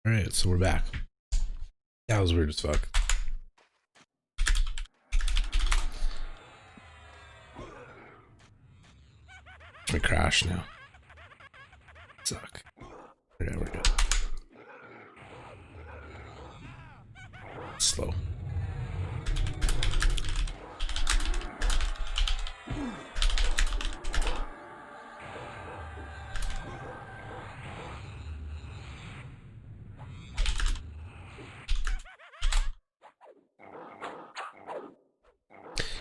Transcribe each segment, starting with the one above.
Alright, so we're back. That was weird as fuck. We crash now. Suck. Whatever, do. Slow.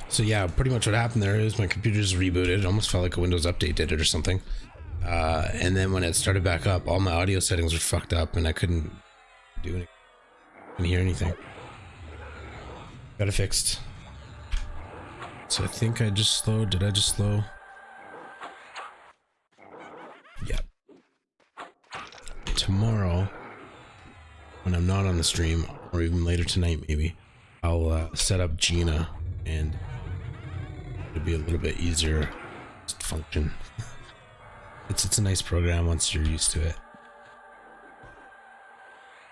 So yeah, pretty much what happened there is my computer just rebooted. It almost felt like a Windows update did it or something. And then when it started back up, all my audio settings were fucked up and I couldn't do anything. Couldn't hear anything. Got it fixed. So I think I just slowed. Did I just slow? Yep. Tomorrow, when I'm not on the stream, or even later tonight maybe, I'll set up Gina and it'll be a little bit easier to function. It's a nice program once you're used to it.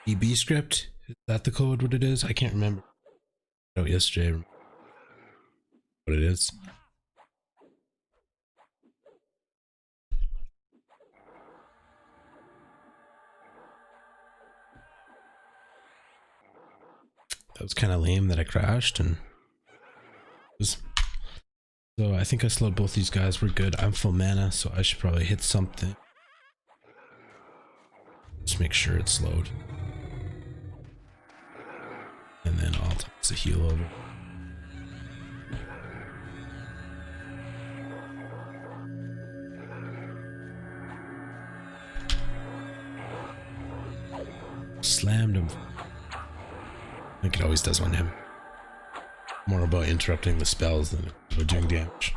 EB script, is that the code? What it is? I can't remember. Oh, yesterday. What it is? That was kind of lame that I crashed and so I think I slowed both these guys. We're good. I'm full mana, so I should probably hit something. Just make sure it's slowed. And then I'll toss a heal over. Slammed him. I think it always does on him. More about interrupting the spells than about doing damage.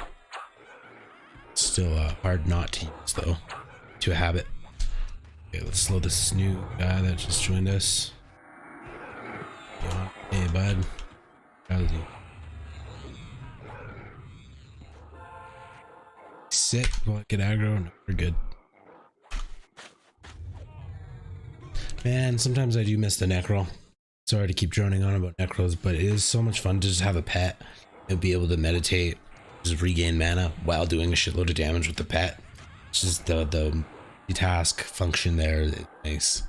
Still hard not to use though, to a habit. Okay, let's slow this new guy that just joined us. Hey bud, how's he? Sit, will I get aggro? No, we're good. Man, sometimes I do miss the necro. Sorry to keep droning on about necros, but it is so much fun to just have a pet and be able to meditate, just regain mana while doing a shitload of damage with the pet. It's just the task function there is nice.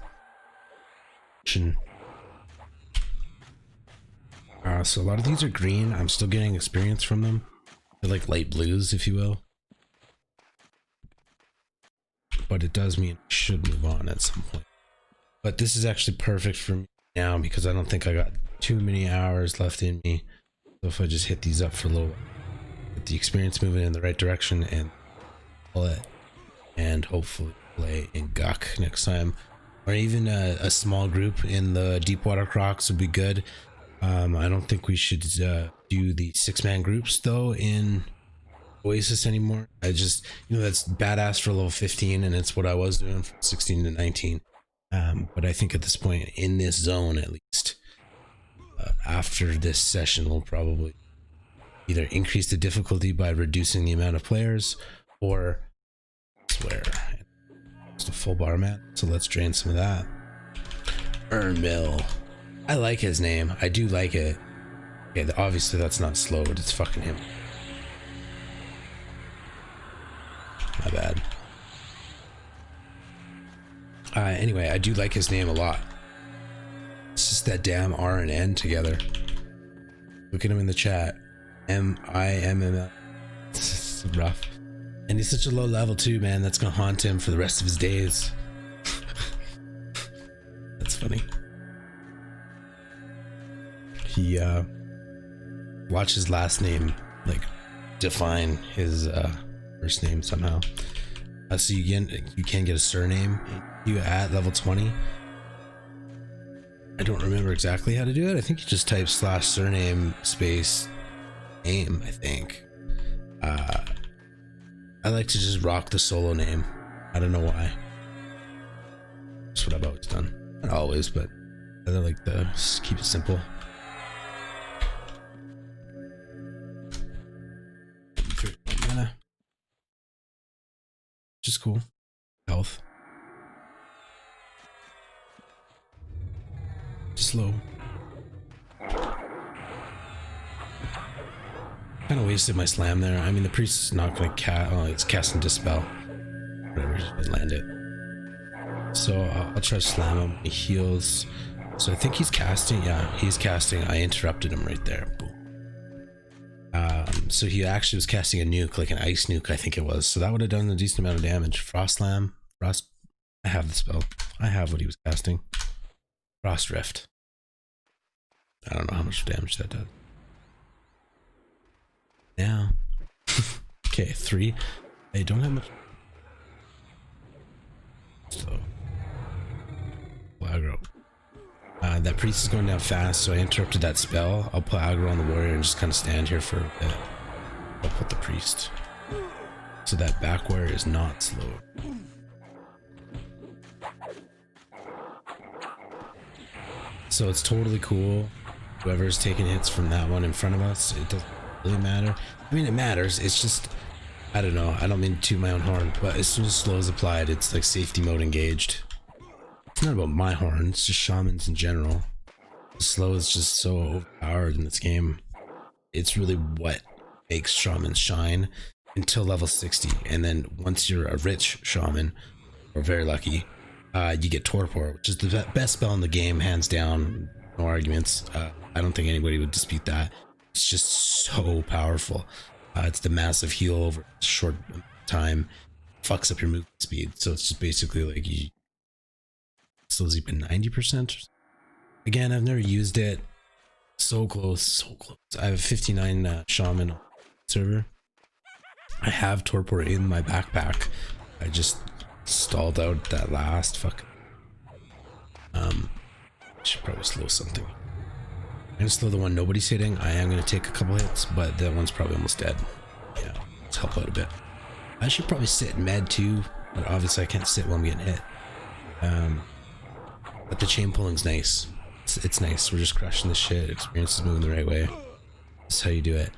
So a lot of these are green. I'm still getting experience from them. They're like light blues, if you will. But it does mean I should move on at some point. But this is actually perfect for me now because I don't think I got too many hours left in me. So if I just hit these up for a little, get the experience moving in the right direction and pull it, and hopefully play in Guk next time, or even a small group in the Deepwater Crocs would be good. I don't think we should do the 6-man groups though in Oasis anymore. I just, that's badass for level 15 and it's what I was doing from 16 to 19. But I think at this point in this zone, at least, after this session, we'll probably either increase the difficulty by reducing the amount of players or swear. Just a full bar mat, so let's drain some of that. Urnmill. I like his name. I do like it. Okay, obviously that's not slowed. It's fucking him. My bad. Anyway, I do like his name a lot. It's just that damn R and N together. Look at him in the chat. M-I-M-M-L. It's rough. And he's such a low level too, man. That's gonna haunt him for the rest of his days. That's funny. He watch his last name like define his first name somehow. So you can get a surname you at level 20. I don't remember exactly how to do it. I think you just type /surname space name, I think. I like to just rock the solo name. I don't know why. That's what I've always done. Not always, but I like to keep it simple. Which is cool. Health. slow. Kind of wasted my slam there. I mean, the priest is not going to cast. Oh, it's casting Dispel. Whatever, he didn't land it. So I'll try to slam him. He heals. So I think he's casting. Yeah, he's casting. I interrupted him right there. Boom. So he actually was casting a nuke, like an ice nuke, I think it was. So that would have done a decent amount of damage. Frost Slam. Frost. I have the spell. I have what he was casting. Frost Rift. I don't know how much damage that does. Now. Okay, 3. I don't have much. So. Aggro. That priest is going down fast, so I interrupted that spell. I'll put aggro on the warrior and just kind of stand here for a bit. I'll put the priest. So that back warrior is not slow. So it's totally cool. Whoever's taking hits from that one in front of us, it doesn't really matter. I mean, it matters. It's just, I don't know. I don't mean to toot my own horn, but as soon as slow is applied, it's like safety mode engaged. It's not about my horn, it's just shamans in general. Slow is just so overpowered in this game. It's really what makes shamans shine until level 60. And then once you're a rich shaman, or very lucky, you get Torpor, which is the best spell in the game, hands down, no arguments. I don't think anybody would dispute that. It's just so powerful. It's the massive heal over a short time, fucks up your movement speed. So it's just basically like you still even 90%. Again, I've never used it. So close, so close. I have a 59 shaman server. I have Torpor in my backpack. I just stalled out that last fucking. Should probably slow something. I'm gonna slow the one nobody's hitting. I am gonna take a couple hits, but that one's probably almost dead. Yeah, let's help out a bit. I should probably sit in med too, but obviously I can't sit while I'm getting hit. But the chain pulling's nice. It's nice. We're just crushing this shit. Experience is moving the right way. That's how you do it.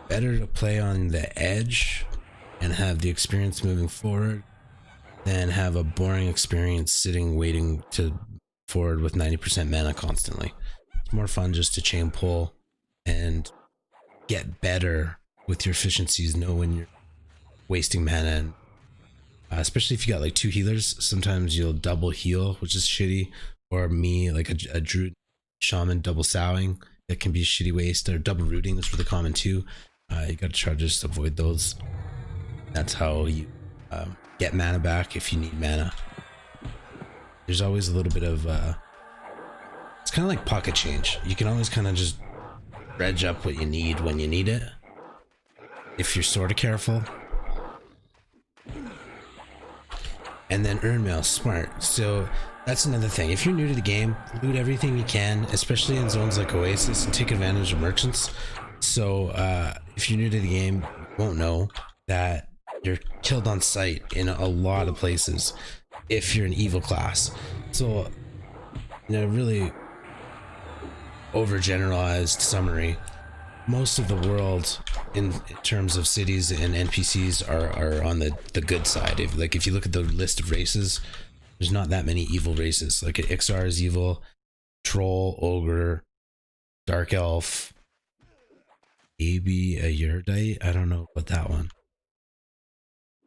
Better to play on the edge and have the experience moving forward than have a boring experience sitting waiting to forward with 90% mana constantly. It's more fun just to chain pull and get better with your efficiencies, know when you're wasting mana, and especially if you got like 2 healers, sometimes you'll double heal, which is shitty, or me, like a druid shaman double sowing, that can be a shitty waste, or double rooting is really common too. You gotta try to just avoid those. That's how you get mana back if you need mana. There's always a little bit of it's kind of like pocket change. You can always kind of just dredge up what you need when you need it, if you're sort of careful. And then earn mail, smart. So that's another thing. If you're new to the game, loot everything you can, especially in zones like Oasis, and take advantage of merchants. So if you're new to the game, you won't know that you're killed on sight in a lot of places if you're an evil class. So, in a really overgeneralized summary, most of the world in terms of cities and NPCs are on the good side. If you look at the list of races, there's not that many evil races. Like Ixar is evil, Troll, Ogre, Dark Elf, maybe a Yurdite. I don't know about that one.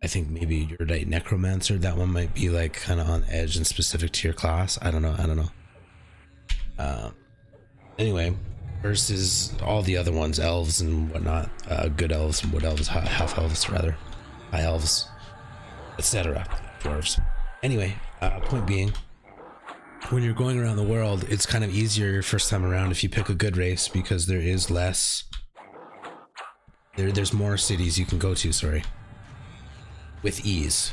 I think maybe Yurdite Necromancer. That one might be like kind of on edge and specific to your class. I don't know. Anyway, versus all the other ones, elves and whatnot, good elves and wood elves, half elves rather, high elves, etc. Dwarves. Anyway, point being, when you're going around the world, it's kind of easier your first time around if you pick a good race, because there is less. There's more cities you can go to. Sorry. With ease.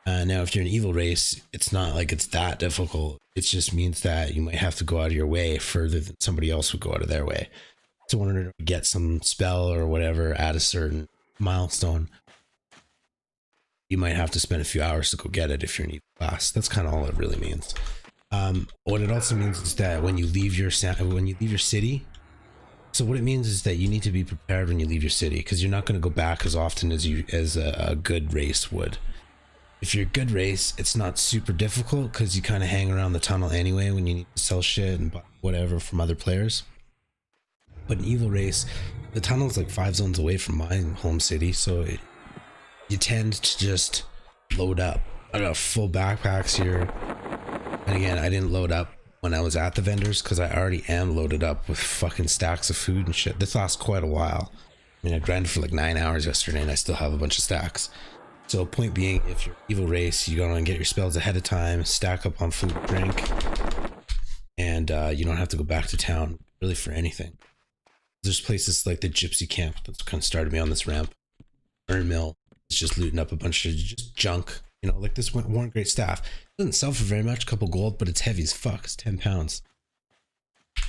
Now, if you're an evil race, it's not like it's that difficult. It just means that you might have to go out of your way further than somebody else would go out of their way. So in order to get some spell or whatever at a certain milestone, you might have to spend a few hours to go get it if you're an evil class. That's kind of all it really means. What it also means is that when you leave your city, so what it means is that you need to be prepared when you leave your city, because you're not going to go back as often as a good race would. if you're a good race, it's not super difficult because you kind of hang around the tunnel anyway when you need to sell shit and buy whatever from other players. But in evil race, the tunnel's like 5 zones away from my home city, so you tend to just load up. I got full backpacks here, and again, I didn't load up when I was at the vendors because I already am loaded up with fucking stacks of food and shit. This lasts quite a while. I mean, I grinded for like 9 hours yesterday and I still have a bunch of stacks. So point being, if you're evil race, you gotta get your spells ahead of time, stack up on food and drink, and you don't have to go back to town really for anything. There's places like the Gypsy Camp that's kind of started me on this ramp. Earn Mill is just looting up a bunch of just junk. You know, like this Warren Great Staff. It doesn't sell for very much, a couple gold, but it's heavy as fuck. It's 10 pounds.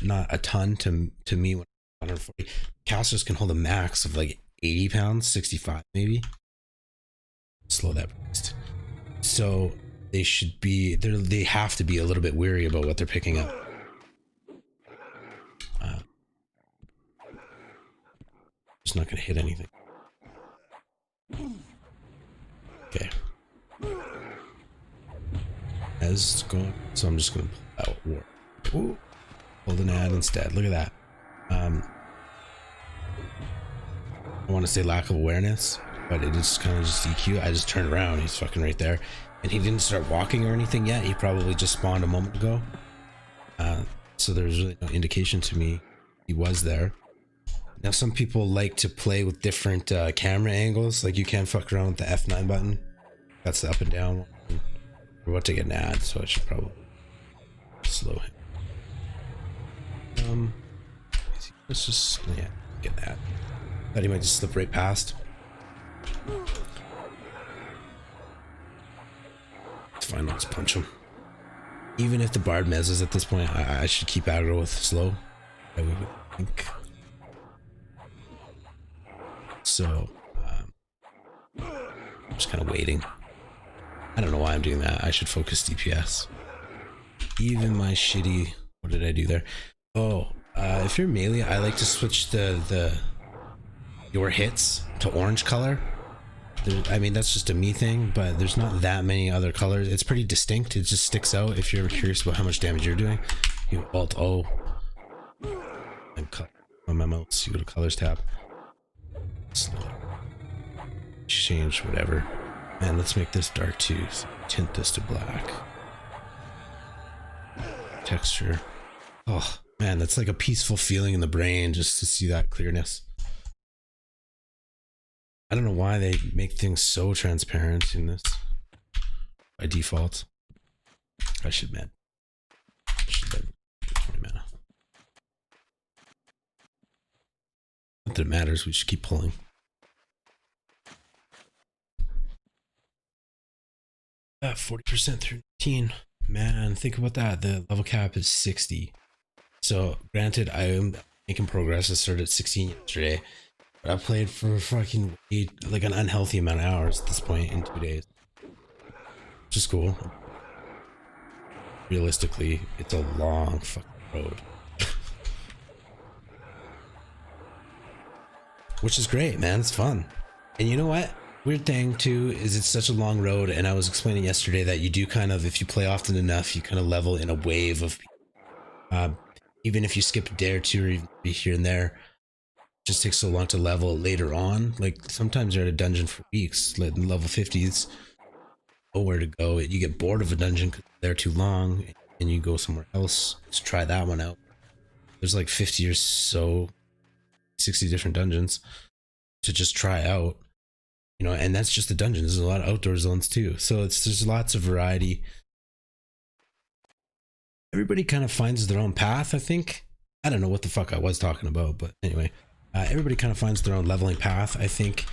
Not a ton to me. 140. Casters can hold a max of like 80 pounds, 65 maybe. Slow that beast. So they should be, they have to be a little bit weary about what they're picking up. Just not gonna hit anything. Okay. As going, so I'm just gonna pull out war. Ooh, pulled an ad instead. Look at that. I want to say lack of awareness, but it is kind of just EQ. I just turned around. He's fucking right there, and he didn't start walking or anything yet. He probably just spawned a moment ago. So there's really no indication to me he was there. Now some people like to play with different camera angles. Like you can fuck around with the F9 button. That's the up and down one. We're about to get an ad, so I should probably slow him. Let's just, yeah, get that. Thought he might just slip right past. It's fine, let's punch him. Even if the Bard mezzes at this point, I should keep aggro with slow. I would think. So, I'm just kind of waiting. I don't know why I'm doing that. I should focus DPS. Even my shitty... What did I do there? Oh, if you're melee, I like to switch your hits to orange color. I mean, that's just a me thing, but there's not that many other colors. It's pretty distinct. It just sticks out if you're curious about how much damage you're doing. You Alt O and cut on my mouse. You go to Colors tab. Change whatever. And let's make this dark too. So tint this to black. Texture. Oh man, that's like a peaceful feeling in the brain just to see that clearness. I don't know why they make things so transparent in this by default. I should med. Have 20 mana. Not that it matters, we should keep pulling. That 40% through 19. Man, think about that. The level cap is 60. So granted, I am making progress. I started at 16 yesterday. But I played for fucking like an unhealthy amount of hours at this point in 2 days. Which is cool. Realistically, it's a long fucking road. Which is great, man. It's fun. And you know what? Weird thing too is it's such a long road, and I was explaining yesterday that you do kind of, if you play often enough, you kind of level in a wave of people. Even if you skip a day or two or even here and there, it just takes so long to level later on. Like sometimes you're at a dungeon for weeks, like level 50s, nowhere to go. You get bored of a dungeon because they're too long, and you go somewhere else to try that one out. There's like 50 or so, 60 different dungeons to just try out. You know, and that's just the dungeons. There's a lot of outdoor zones too. So there's lots of variety. Everybody kind of finds their own path, I think. I don't know what the fuck I was talking about, but anyway, everybody kind of finds their own leveling path. I think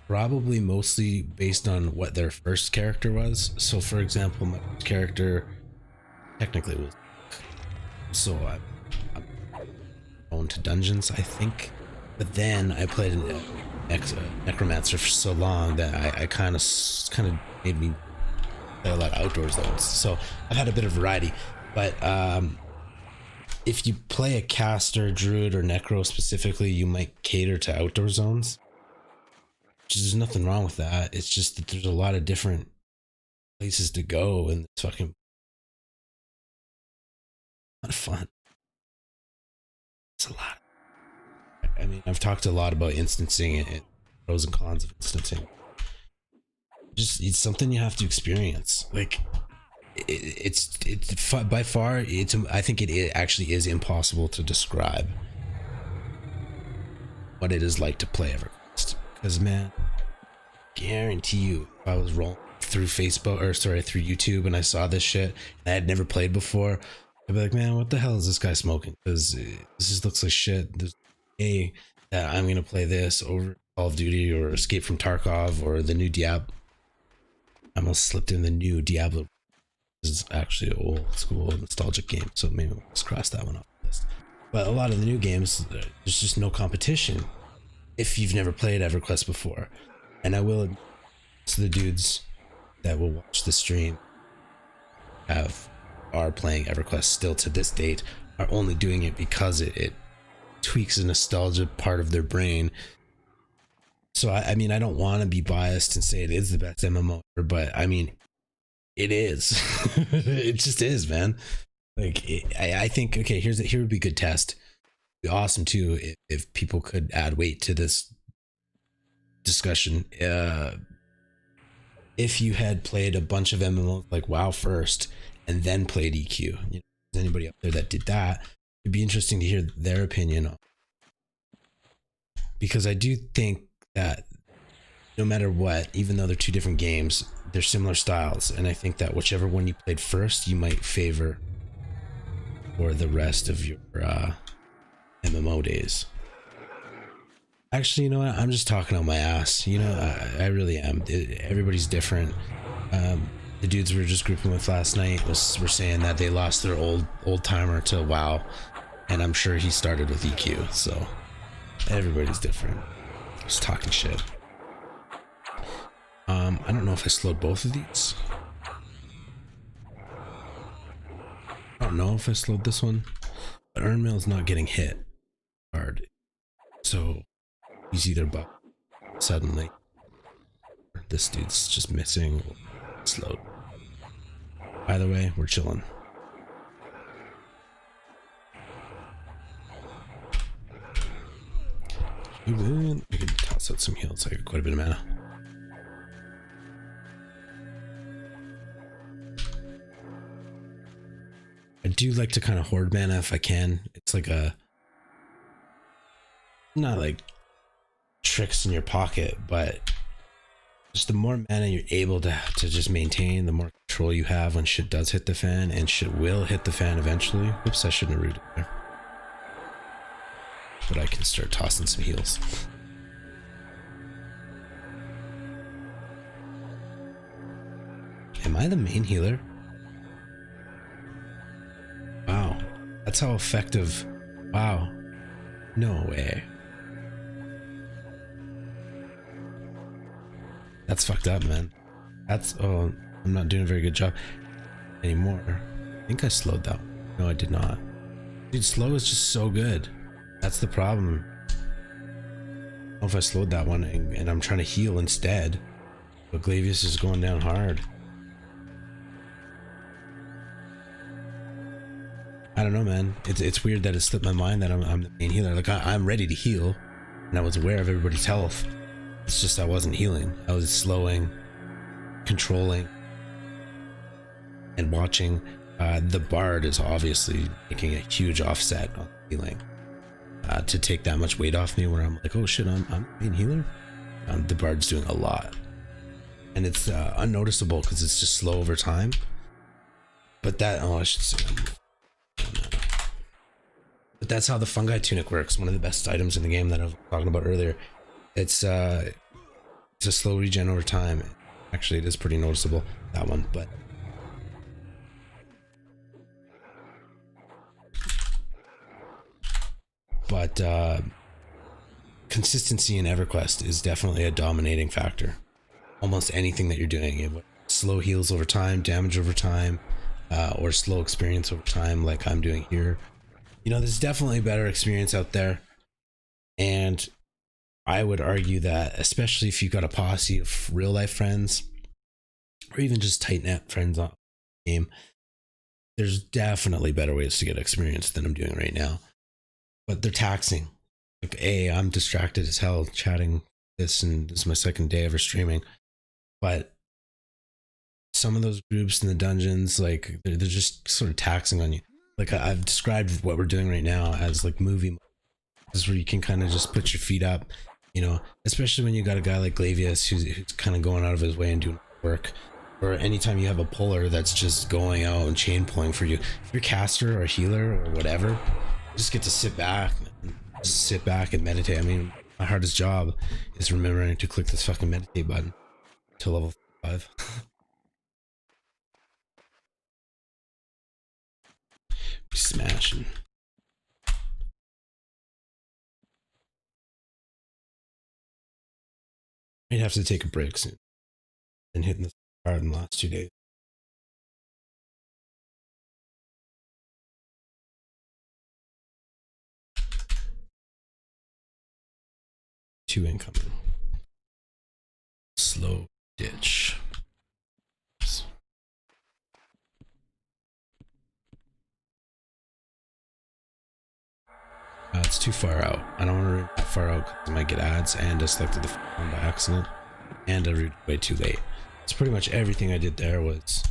probably mostly based on what their first character was. So for example, my first character technically was, so I'm going to dungeons, I think. But then I played an necromancer for so long that I kind of made me play a lot of outdoor zones. So I've had a bit of variety. But if you play a caster, druid, or necro specifically, you might cater to outdoor zones. There's nothing wrong with that. It's just that there's a lot of different places to go, and it's fucking a lot of fun. It's a lot. I mean, I've talked a lot about instancing and pros and cons of instancing. Just it's something you have to experience. Like it's by far it's I think it actually is impossible to describe what it is like to play EverQuest. Because man, guarantee you, if I was rolling through Facebook or sorry through YouTube and I saw this shit and I had never played before, I'd be like, man, what the hell is this guy smoking? Because this just looks like shit. There's a that I'm gonna play this over Call of Duty or Escape from Tarkov or the new Diablo. I almost slipped in the new Diablo. This is actually an old school nostalgic game, so maybe we'll just cross that one off the list. But a lot of the new games, there's just no competition if you've never played EverQuest before. And I will admit to the dudes that will watch the stream are playing EverQuest still to this date, are only doing it because it tweaks a nostalgia part of their brain. So I mean, I don't want to be biased and say it is the best MMO ever, but I mean, it is. It just is, man. Like I think okay, here would be a good test. It'd be awesome too if people could add weight to this discussion. If you had played a bunch of MMOs like WoW first and then played EQ, you know, if there's anybody up there that did that, it'd be interesting to hear their opinion on. Because I do think that no matter what, even though they're two different games, they're similar styles, and I think that whichever one you played first, you might favor for the rest of your MMO days. Actually, you know what? I'm just talking on my ass. You know, I really am. Everybody's different. The dudes we were just grouping with last night were saying that they lost their old timer to WoW, and I'm sure he started with EQ. So everybody's different. Just talking shit. I don't know if I slowed both of these. I don't know if I slowed this one, but Urnmill's not getting hit hard, so he's either bugged suddenly, or this dude's just missing or slowed. Either way, we're chilling. I can toss out some heals. I got quite a bit of mana. I do like to kind of hoard mana if I can. It's like not like tricks in your pocket, but just the more mana you're able to just maintain, the more control you have when shit does hit the fan, and shit will hit the fan eventually. Oops, I shouldn't have rooted there. But I can start tossing some heals. Am I the main healer? Wow, that's how effective. Wow, no way. That's fucked up, man. Oh, I'm not doing a very good job anymore. I think I slowed that one. No, I did not. Dude, slow is just so good. That's the problem. I don't know if I slowed that one and I'm trying to heal instead, but Glavius is going down hard. I don't know, man. It's weird that it slipped my mind that I'm the main healer. Like I'm ready to heal, and I was aware of everybody's health. It's just I wasn't healing. I was slowing, controlling, and watching. The Bard is obviously making a huge offset on healing to take that much weight off me. Where I'm like, oh shit, I'm the main healer. The Bard's doing a lot, and it's unnoticeable because it's just slow over time. But that I should say. But that's how the fungi tunic works. One of the best items in the game that I was talking about earlier. It's a slow regen over time. Actually, it is pretty noticeable, that one, but consistency in EverQuest is definitely a dominating factor. Almost anything that you're doing, slow heals over time, damage over time, or slow experience over time, like I'm doing here. You know, there's definitely a better experience out there, and I would argue that, especially if you've got a posse of real life friends, or even just tight net friends on the game, there's definitely better ways to get experience than I'm doing right now. But they're taxing. Like, I'm distracted as hell chatting this, and this is my second day ever streaming. But some of those groups in the dungeons, like they're just sort of taxing on you. Like I've described what we're doing right now as like movie mode. This is where you can kind of just put your feet up, you know, especially when you got a guy like Glavius who's kind of going out of his way and doing work. Or anytime you have a puller that's just going out and chain pulling for you. If you're caster or healer or whatever, you just get to sit back and meditate. I mean, my hardest job is remembering to click this fucking meditate button to level 5. Smashing. I'd have to take a break soon. Been hitting this hard in the last 2 days. 2 incoming. Slow ditch. It's too far out. I don't want to read that far out because I might get ads, and I selected the one by accident, and I read way too late. So pretty much everything I did there was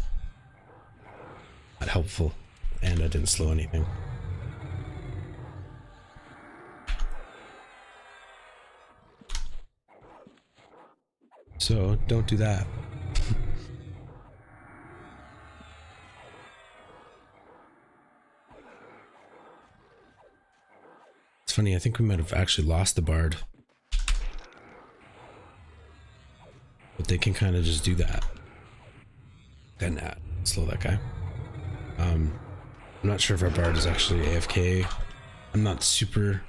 not helpful, and I didn't slow anything. So don't do that. It's funny, I think we might have actually lost the bard. But they can kind of just do that. Then slow that guy. I'm not sure if our bard is actually AFK. I'm not super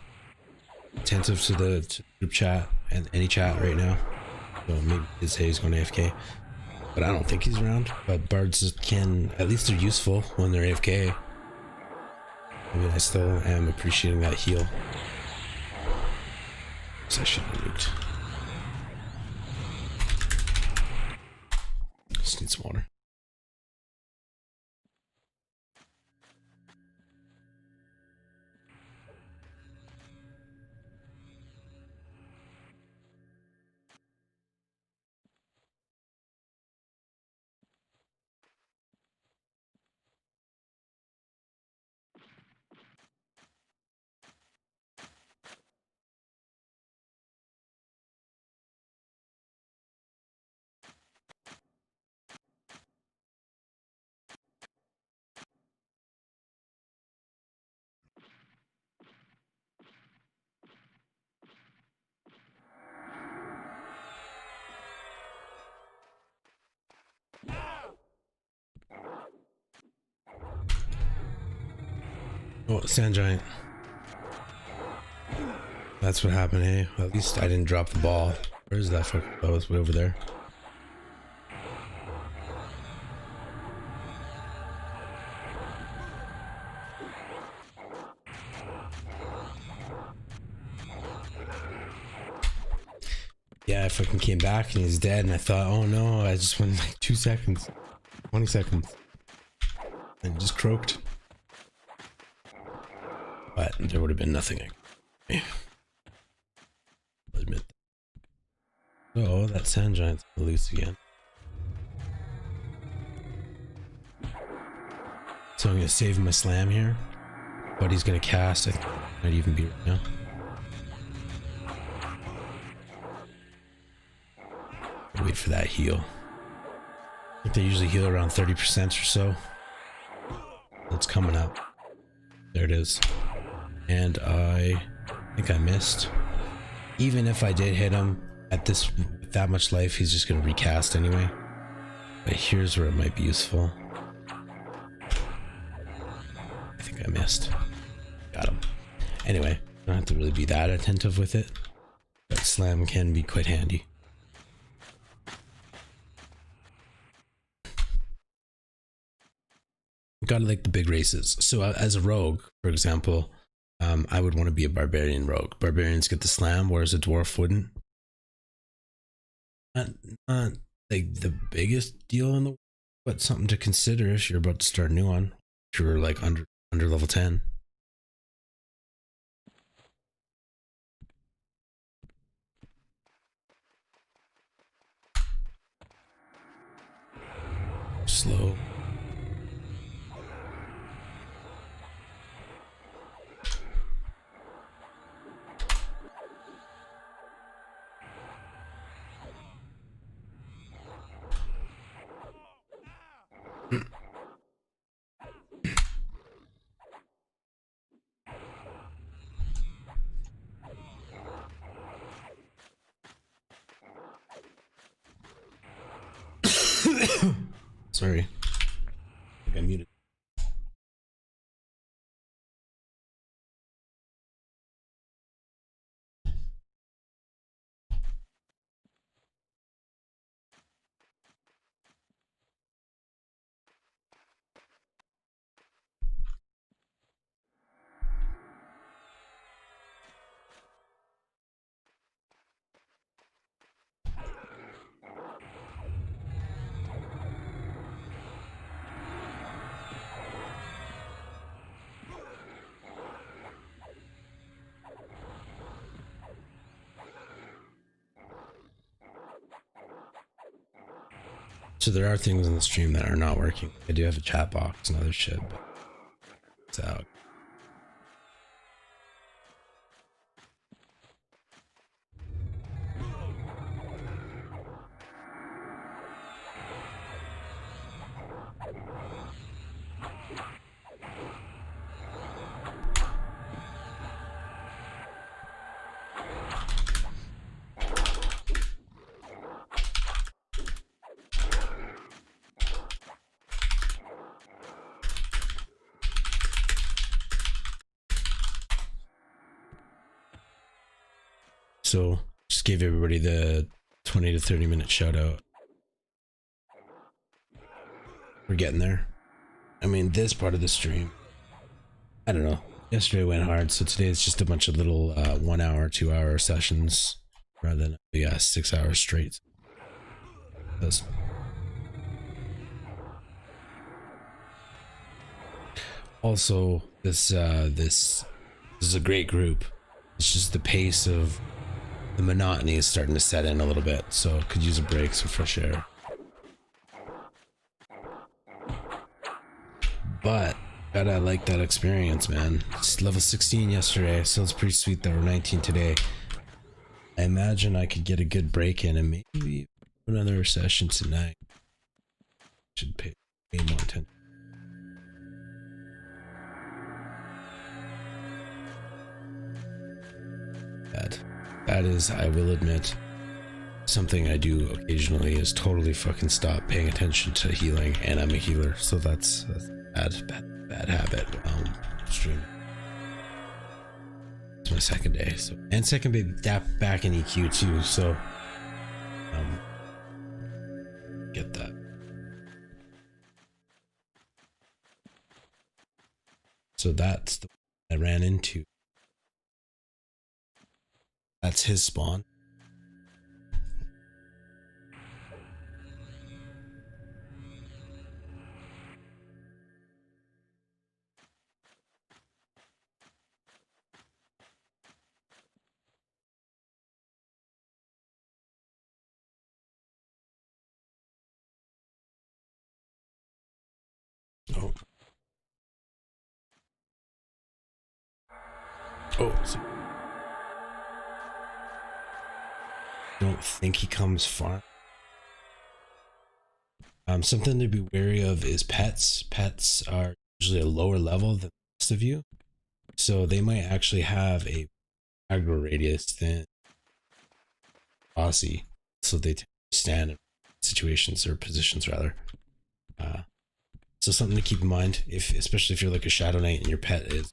attentive to the group chat and any chat right now. So maybe he'd say he's going AFK. But I don't think he's around. But bards can, at least they're useful when they're AFK. I mean, I still am appreciating that heal. So I should have nuked. Just need some water. Oh, sand giant. That's what happened, hey? Well, at least I didn't drop the ball. Where's that fucking ball? It's way over there. Yeah, I fucking came back and he's dead, and I thought, oh no, I just went like 2 seconds, 20 seconds, and just croaked. But there would have been nothing. I'll admit. Oh, that sand giant's loose again. So I'm gonna save my slam here, but he's gonna cast. I think might even be right now. Wait for that heal. I think they usually heal around 30% or so. It's coming up. There it is. And I think I missed. Even if I did hit him at this with that much life, he's just gonna recast anyway. But here's where it might be useful. I think I missed. Got him. Anyway, don't have to really be that attentive with it, but slam can be quite handy. Gotta like the big races. So as a rogue, for example, I would want to be a barbarian rogue. Barbarians get the slam, whereas a dwarf wouldn't. Not like the biggest deal in the world, but something to consider if you're about to start a new one. If you're like under level 10. Slow. Sorry. I think I muted. So there are things in the stream that are not working. I do have a chat box and other shit, but it's out. So just gave everybody the 20 to 30 minute shout out. We're getting there. I mean, this part of the stream, I don't know. Yesterday went hard, so today it's just a bunch of little 1 hour, 2 hour sessions rather than 6 hours straight. That's also this is a great group. It's just the pace of the monotony is starting to set in a little bit, so could use a break, some fresh air. But I like that experience, man. It's level 16 yesterday, so it's pretty sweet that we're 19 today. I imagine I could get a good break in and maybe another session tonight. Should pay more attention. That is, I will admit, something I do occasionally is totally fucking stop paying attention to healing, and I'm a healer, so that's bad habit. Stream. It's my second day, so and second back in EQ too, so get that. So that's the one I ran into. That's his spawn. Oh. Oh, so don't think he comes far. Something to be wary of is pets. Pets are usually a lower level than the rest of you, so they might actually have a aggro radius than Aussie, so they stand in situations or positions rather. So something to keep in mind, especially if you're like a Shadow Knight and your pet is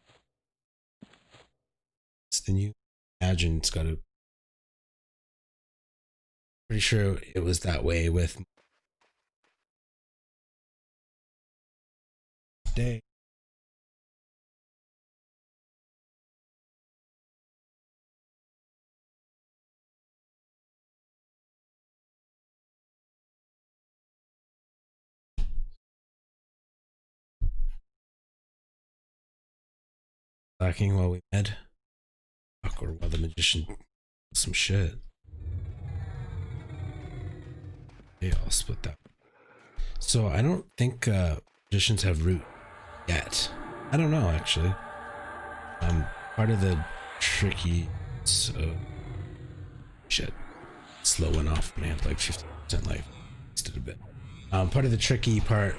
less than you. Imagine it's got to. Pretty sure it was that way with day. Lacking while we med. Fuck, or while the magician does some shit. Okay, I'll split that. So I don't think magicians have root yet. I don't know actually. Part of the tricky shit. Slow went off when I had like 50% life. Wasted a bit. Part of the tricky part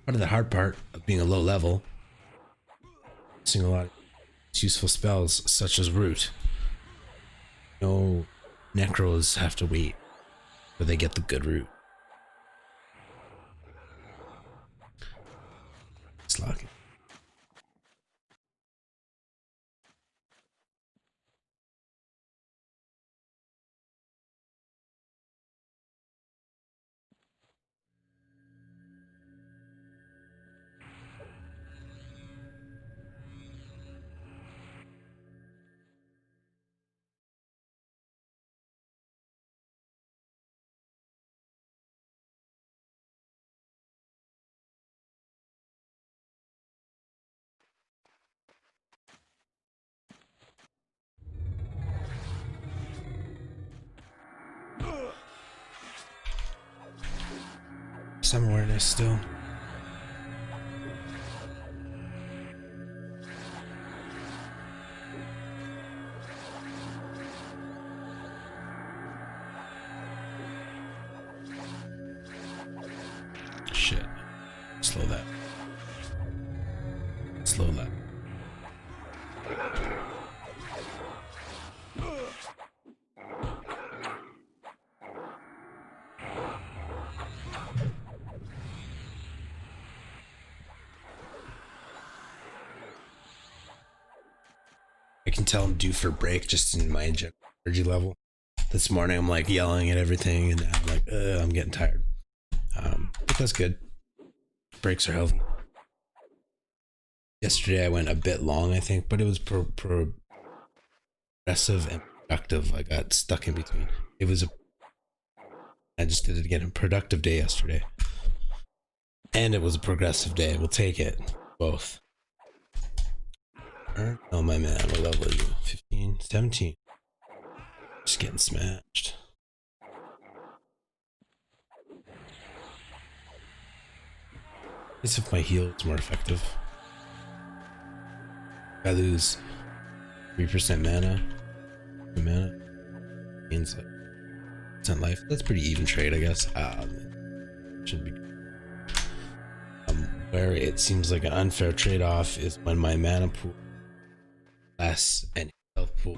of the hard part of being a low level, missing a lot of useful spells such as root. No necros have to wait till they get the good root. Slocking. Some awareness still. Shit. Slow that. Slow that. I can tell I'm due for a break just in my energy level. This morning I'm like yelling at everything and I'm like, I'm getting tired. But that's good. Breaks are healthy. Yesterday I went a bit long, I think, but it was progressive and productive. I got stuck in between. I just did it again. A productive day yesterday. And it was a progressive day. We'll take it. Both. Oh my man, what level are you? 15, 17. Just getting smashed. Guess if my heal is more effective. I lose 3% mana. Gains like percent life. That's pretty even trade, I guess. Shouldn't be. Where it seems like an unfair trade-off is when my mana pool less and health pool,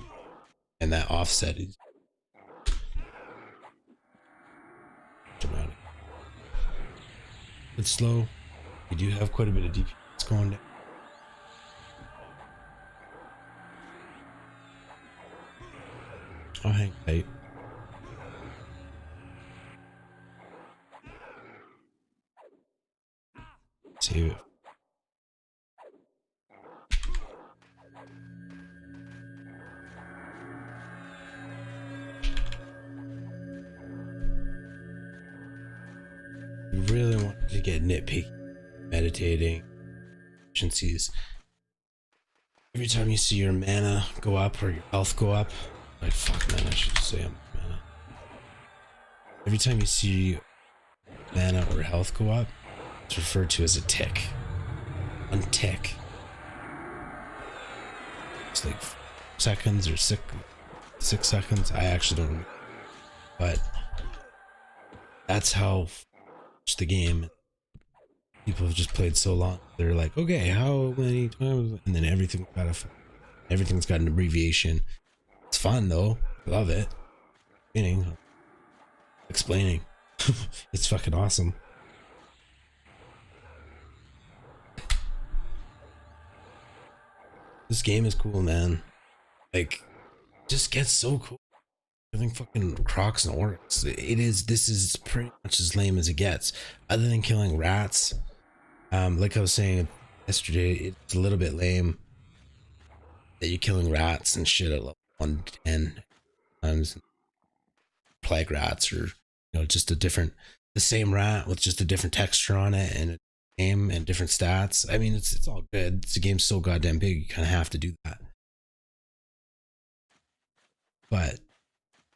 and that offset is dramatic. It's slow. We do have quite a bit of DPS going down. I'll hang tight. Save it. We really want to get nitpicky, meditating, efficiencies. Every time you see your mana go up or your health go up, like fuck man, I should say I'm mana. Every time you see mana or health go up, it's referred to as a tick. One tick. It's like seconds or 6 seconds. I actually don't remember. But that's how the game. People have just played so long. They're like, okay, how many times? And then everything's got an abbreviation. It's fun though. I love it. Explaining. It's fucking awesome. This game is cool, man. Like, just gets so cool. I think fucking Crocs and Orcs. This is pretty much as lame as it gets. Other than killing rats. Like I was saying yesterday, it's a little bit lame that you're killing rats and shit at level 110 times. Plague rats, or just the same rat with just a different texture on it, and game and different stats. I mean, it's all good. The game's so goddamn big, you kind of have to do that. But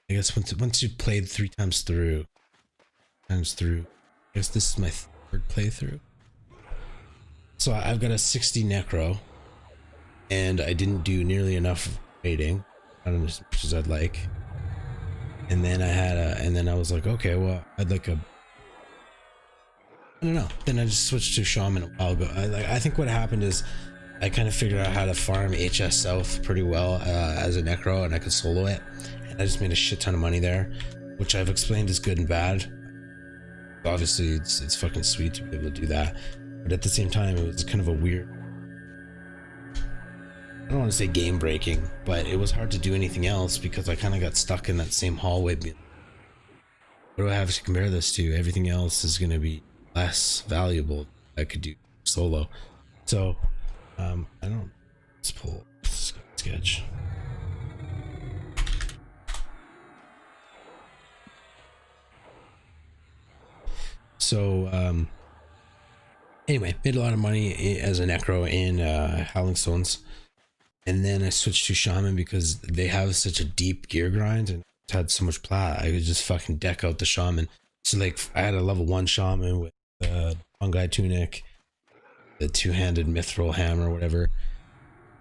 I guess once you played 3 times through, I guess this is my 3rd playthrough. So I've got a 60 necro, and I didn't do nearly enough raiding, not as much as I'd like. And then I was like, okay, well, I'd like I don't know. Then I just switched to shaman a while ago. I think what happened is I kind of figured out how to farm HS South pretty well as a necro, and I could solo it. And I just made a shit ton of money there, which I've explained is good and bad. Obviously, it's fucking sweet to be able to do that, but at the same time, it was kind of a weird. I don't want to say game breaking, but it was hard to do anything else because I kind of got stuck in that same hallway. What do I have to compare this to? Everything else is going to be less valuable. I could do solo. So, let's pull sketch. So, anyway, made a lot of money as a necro in Howling Stones. And then I switched to shaman because they have such a deep gear grind and had so much plat. I could just fucking deck out the shaman. So like I had a level 1 shaman with the fungi tunic, the 2-handed mithril hammer, whatever.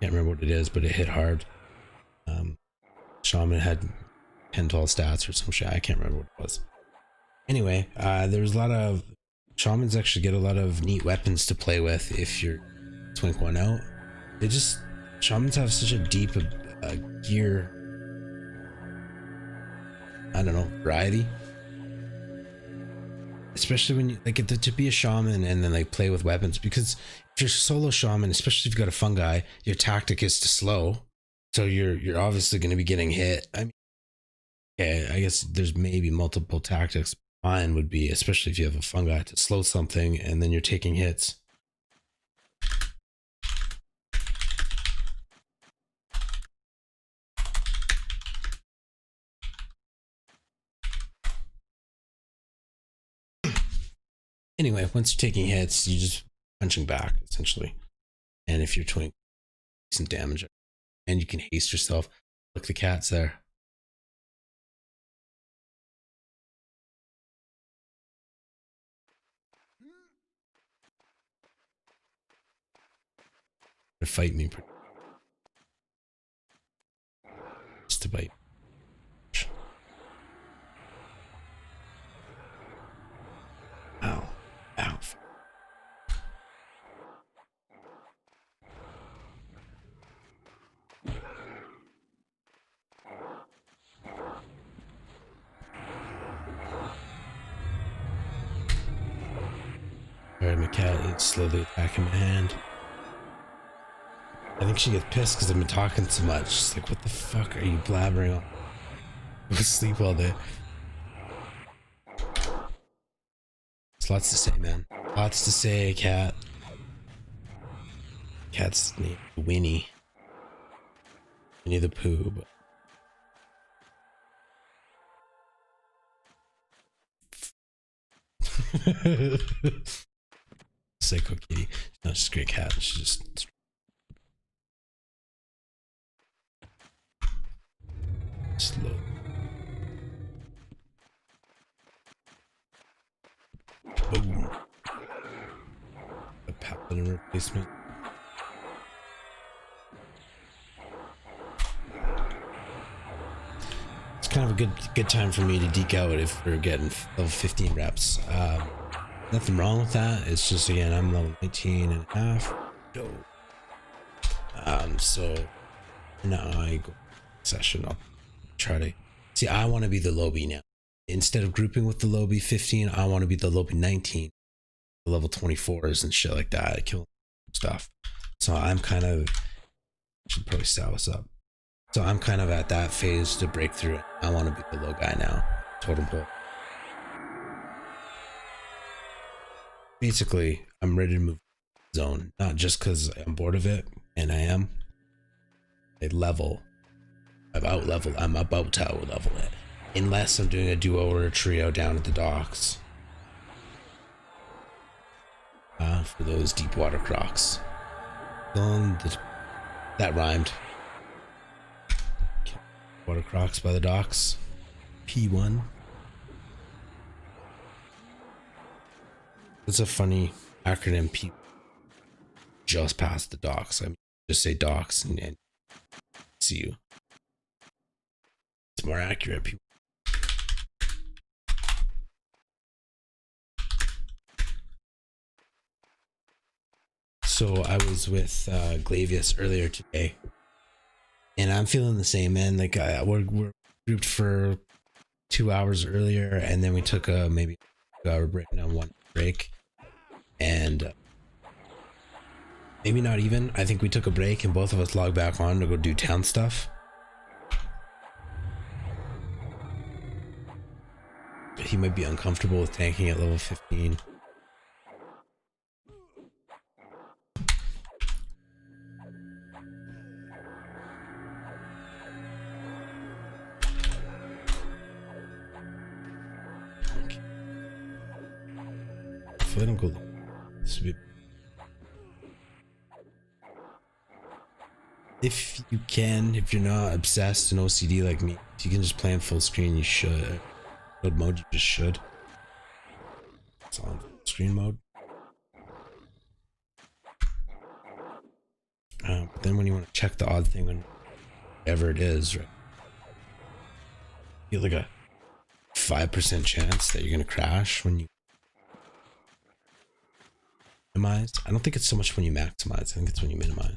Can't remember what it is, but it hit hard. Shaman had 10 12 stats or some shit. I can't remember what it was. Anyway, there's a lot of shamans actually get a lot of neat weapons to play with if you're twink one out. Shamans have such a deep gear, I don't know, variety. Especially when you like to be a shaman and then like play with weapons, because if you're solo shaman, especially if you've got a fungi, your tactic is to slow. So you're obviously going to be getting hit. I mean, okay, I guess there's maybe multiple tactics. Mine would be, especially if you have a fungi, to slow something and then you're taking hits. Anyway, once you're taking hits, you're just punching back, essentially. And if you're doing decent damage, and you can haste yourself. Look, the cat's there. To fight me. Just to bite. Ow. Ow. Alright, my cat is slowly attacking my hand. I think she gets pissed because I've been talking too much. She's like, what the fuck are you blabbering on? Go sleep all day. There's lots to say, man. Lots to say, cat. Cat's named Winnie. Winnie the Pooh, but... Psycho kitty. She's not just a great cat. She's just... slow. Boom. A paladin replacement. It's kind of a good time for me to deke out if we're getting level 15 reps. Nothing wrong with that. It's just, again, I'm level 19 and a half. Dope. So now I go session. I'll try to see. I want to be the lobby now. Instead of grouping with the lobby 15, I want to be the lobby 19, the level 24s and shit like that. I kill stuff. So I'm kind of, should probably style this up. So I'm kind of at that phase to break through it. I want to be the low guy now. Totem pole. Basically, I'm ready to move zone, not just because I'm bored of it, and I am. I'm about to out level it. Unless I'm doing a duo or a trio down at the docks. for those deep water crocs. That rhymed. Water crocs by the docks. P1. It's a funny acronym. P. Just past the docks. I mean, just say docks and see you. It's more accurate. People. So I was with Glavius earlier today, and I'm feeling the same, man. Like we're grouped for 2 hours earlier, and then we took a maybe 2-hour break, now 1 break, and maybe not even. I think we took a break, and both of us logged back on to go do town stuff. He might be uncomfortable with tanking at level 15. I don't go. This would be. If you can, if you're not obsessed and OCD like me, if you can just play in full screen, you should. Mode, you just should. It's on full screen mode. But then when you want to check the odd thing on whatever it is, right? You get like a 5% chance that you're gonna crash when you minimize. I don't think it's so much when you maximize. I think it's when you minimize.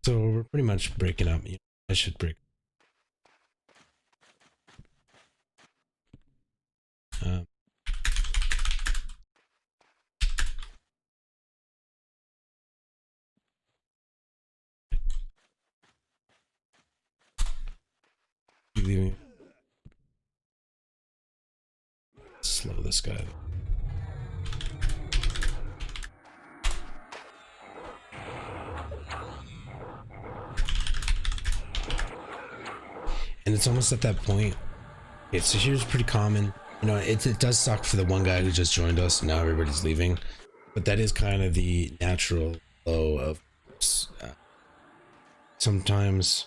So we're pretty much breaking up. I should break. Leaving. Slow this guy. And it's almost at that point. So here's pretty common. You know, it does suck for the one guy who just joined us and now everybody's leaving. But that is kind of the natural flow of sometimes.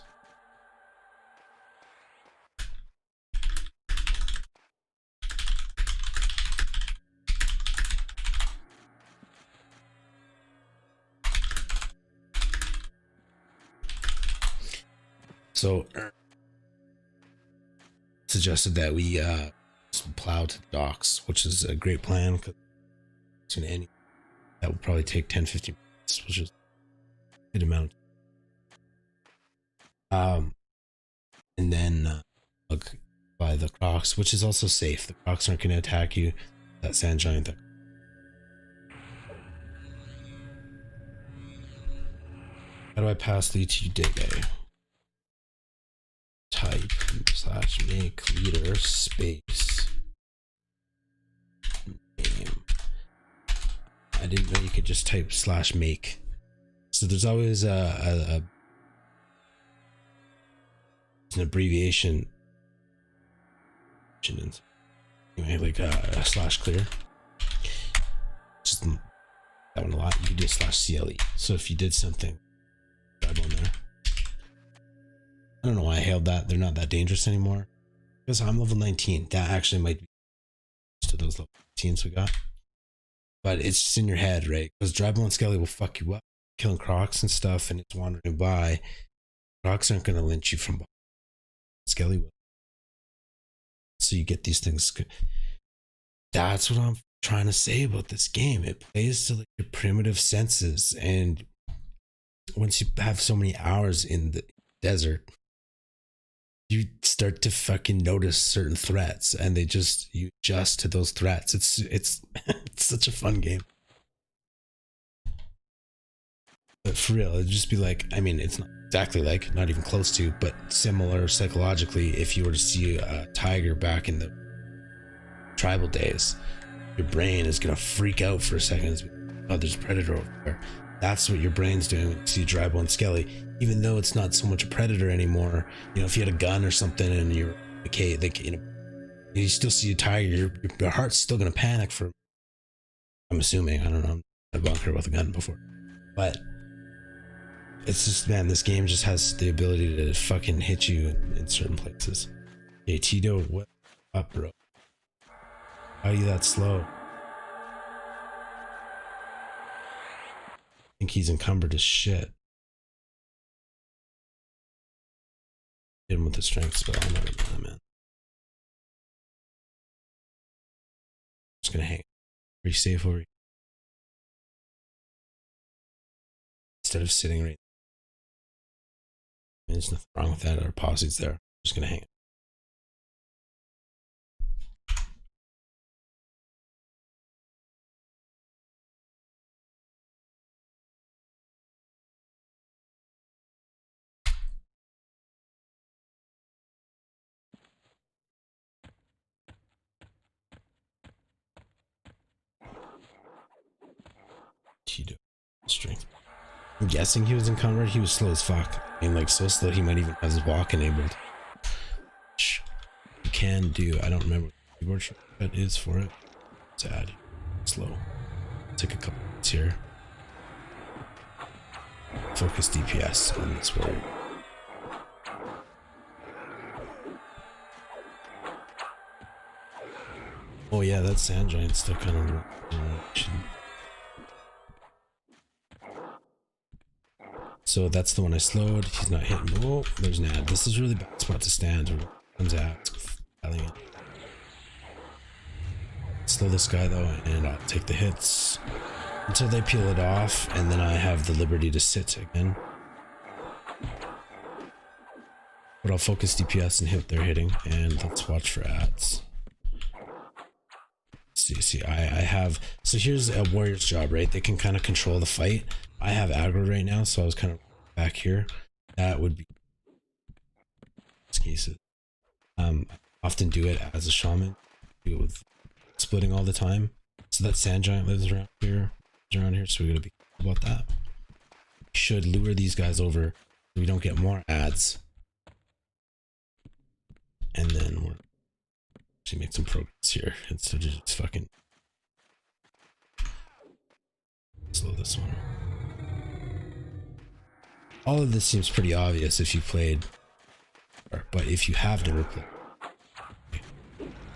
So suggested that we plow to the docks, which is a great plan because it's an end that will probably take 10-15 minutes, which is a good amount. And then look by the crocs, which is also safe. The crocs aren't going to attack you. That sand giant there. How do I pass lead to Debe? Type / make leader space name. I didn't know you could just type / make. So there's always an abbreviation. Anyway, like a /clear. Just that one a lot. You could do a /cle. So if you did something, grab on there. I don't know why I hailed that. They're not that dangerous anymore. Because I'm level 19. That actually might be to those level 15s we got. But it's just in your head, right? Because Dryball and Skelly will fuck you up. Killing crocs and stuff, and it's wandering by. Crocs aren't going to lynch you from behind. Skelly will. So you get these things. That's what I'm trying to say about this game. It plays to like your primitive senses. And once you have so many hours in the desert, you start to fucking notice certain threats, and you adjust to those threats. It's it's such a fun game. But for real, it'd just be like, I mean, it's not exactly like, not even close to, but similar psychologically if you were to see a tiger back in the tribal days. your brain is gonna freak out for a second. It's, oh, there's a predator over there. That's what your brain's doing when you see dry bone skelly. Even though it's not so much a predator anymore, you know, if you had a gun or something and you're okay, like, you know, you still see a tiger, your heart's still gonna panic for. I'm assuming, I don't know, I've a bunker with a gun before, but it's just, man, this game just has the ability to fucking hit you in certain places. Hey, Tito, what up, bro? How are you that slow? I think he's encumbered as shit. Hit him with the strength spell. I'm not gonna do that, man. Just gonna hang. Pretty safe over here. Instead of sitting right. There's nothing wrong with that. Our posse's there. Just gonna hang it. Tito, strength. I'm guessing he was encumbered. He was slow as fuck. I mean, like, so slow he might even have his walk enabled. Which you can do. I don't remember what the keyboard shortcut is for it. Sad. Slow. Take a couple minutes here. Focus DPS on this word. Oh yeah, that sand giant's still kind of. So that's the one I slowed. He's not hitting. Oh, there's an ad. This is a really bad spot to stand. Comes out. Slow this guy though, and I'll take the hits until they peel it off, and then I have the liberty to sit again. But I'll focus DPS and hit what they're hitting, and let's watch for ads. See, I have, so here's a warrior's job, right? They can kind of control the fight. I have aggro right now, so I was kind of back here. That would be cases. I often do it as a shaman, do it with splitting all the time. So that sand giant lives around here, so we gotta be careful about that. We should lure these guys over so we don't get more ads. And then we're actually make some progress here instead of just fucking slow this one. All of this seems pretty obvious if you played, but if you have never played,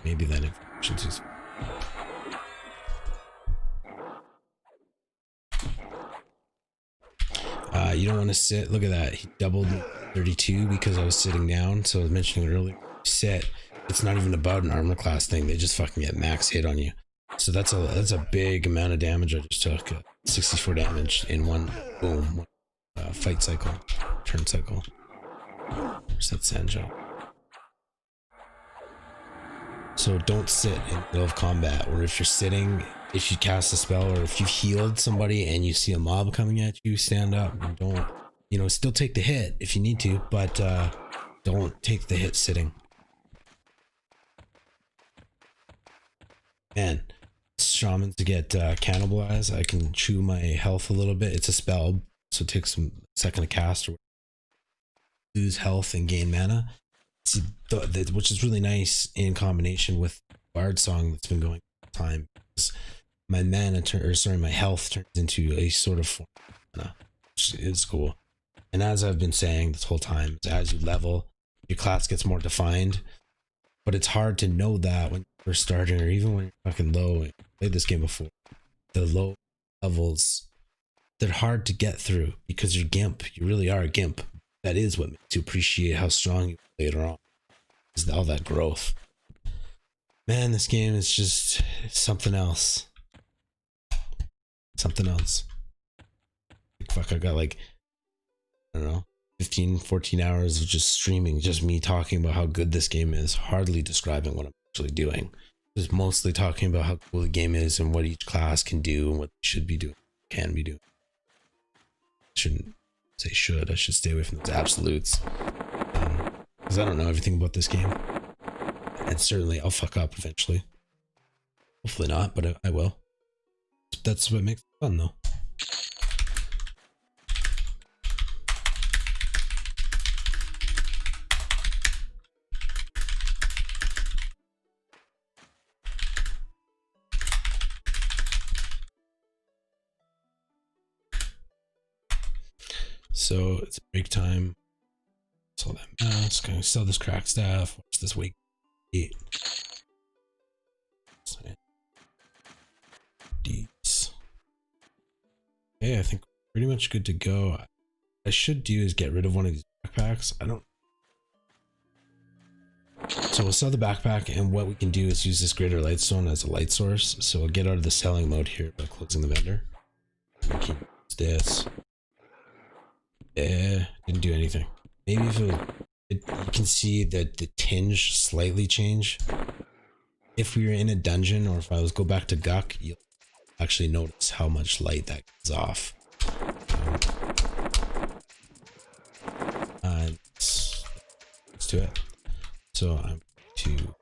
maybe that information is. You don't want to sit. Look at that. He doubled 32 because I was sitting down. So I was mentioning earlier, sit. It's not even about an armor class thing. They just fucking get max hit on you. So that's a big amount of damage I just took. 64 damage in one boom. Fight cycle, turn cycle. Where's that sand jump? So don't sit in the middle of combat, or if you're sitting, if you cast a spell, or if you've healed somebody and you see a mob coming at you, stand up and don't, you know, still take the hit if you need to, but don't take the hit sitting. Man, shamans to get cannibalized. I can chew my health a little bit. It's a spell, so it takes a second to cast or lose health and gain mana. See, which is really nice in combination with Bard song that's been going all the time. My mana my health turns into a sort of form of mana, which is cool. And as I've been saying this whole time, as you level, your class gets more defined. But it's hard to know that when you're starting, or even when you're fucking low. I played this game before. The low levels, they're hard to get through because you're GIMP. You really are a GIMP. That is what makes you appreciate how strong you are later on. Is all that growth. Man, this game is just something else. Something else. Fuck, I got like, I don't know, 15, 14 hours of just streaming, just me talking about how good this game is, hardly describing what I'm actually doing. Just mostly talking about how cool the game is and what each class can do and what they should be doing, can be doing. Shouldn't say should, I should stay away from those absolutes. Because I don't know everything about this game. And certainly I'll fuck up eventually. Hopefully not, but I will. That's what makes it fun though. So it's break time. Sell that mask. I'm gonna sell this crack staff. Watch this wake. These. Okay, I think we're pretty much good to go. What I should do is get rid of one of these backpacks. I don't. So we'll sell the backpack, and what we can do is use this greater lightstone as a light source. So we'll get out of the selling mode here by closing the vendor. We can use this. Didn't do anything. Maybe if you can see that the tinge slightly change. If we were in a dungeon, or if I was go back to Guck, you'll actually notice how much light that gives off. Let's do it. So I'm to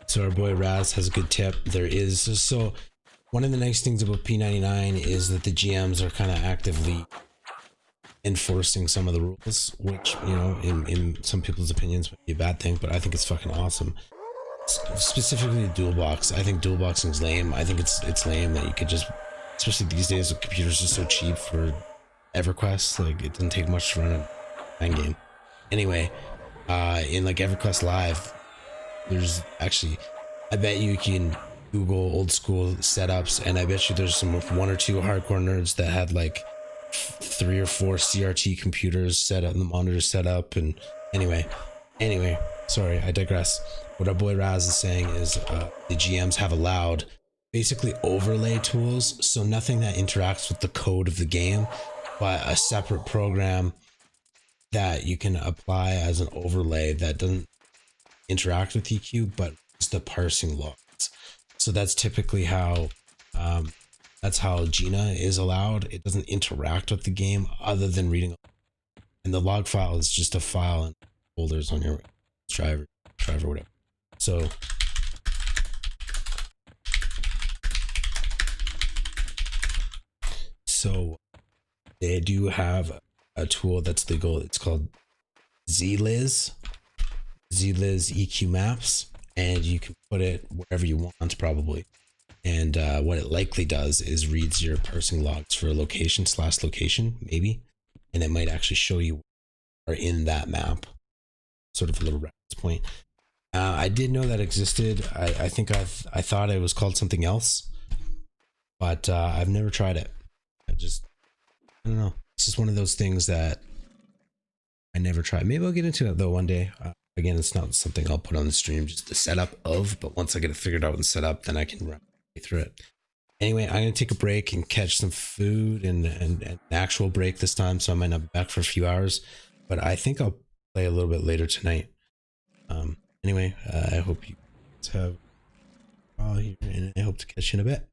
So our boy Raz has a good tip. There is, so one of the nice things about P99 is that the GMs are kind of actively enforcing some of the rules, which, you know, in some people's opinions might be a bad thing, but I think it's fucking awesome. Specifically dual box. I think dual boxing is lame. I think it's lame that you could just, especially these days with computers are so cheap for Everquest, like it doesn't take much to run a end game. Anyway, in like Everquest Live, there's actually, I bet you can Google old school setups, and I bet you there's some one or two hardcore nerds that had like 3 or 4 CRT computers set up and the monitors set up. And anyway, sorry, I digress. What our boy Raz is saying is the GMs have allowed basically overlay tools, so nothing that interacts with the code of the game, but a separate program that you can apply as an overlay that doesn't interact with EQ, but it's the parsing logs. So that's typically how that's how Gina is allowed. It doesn't interact with the game other than reading, and the log file is just a file and folders on your drive or whatever. So they do have a tool that's legal. It's called ZLiz EQ maps, and you can put it wherever you want probably. And what it likely does is reads your parsing logs for a location/location maybe, and it might actually show you are in that map. Sort of a little reference point. I did know that existed. I think I thought it was called something else, but I've never tried it. I don't know. It's just one of those things that I never tried. Maybe I'll get into it though one day. Again, it's not something I'll put on the stream, just the setup of, but once I get it figured out and set up, then I can run through it. Anyway, I'm going to take a break and catch some food and an actual break this time, so I might not be back for a few hours, but I think I'll play a little bit later tonight. Anyway, I hope you guys have all here, and I hope to catch you in a bit.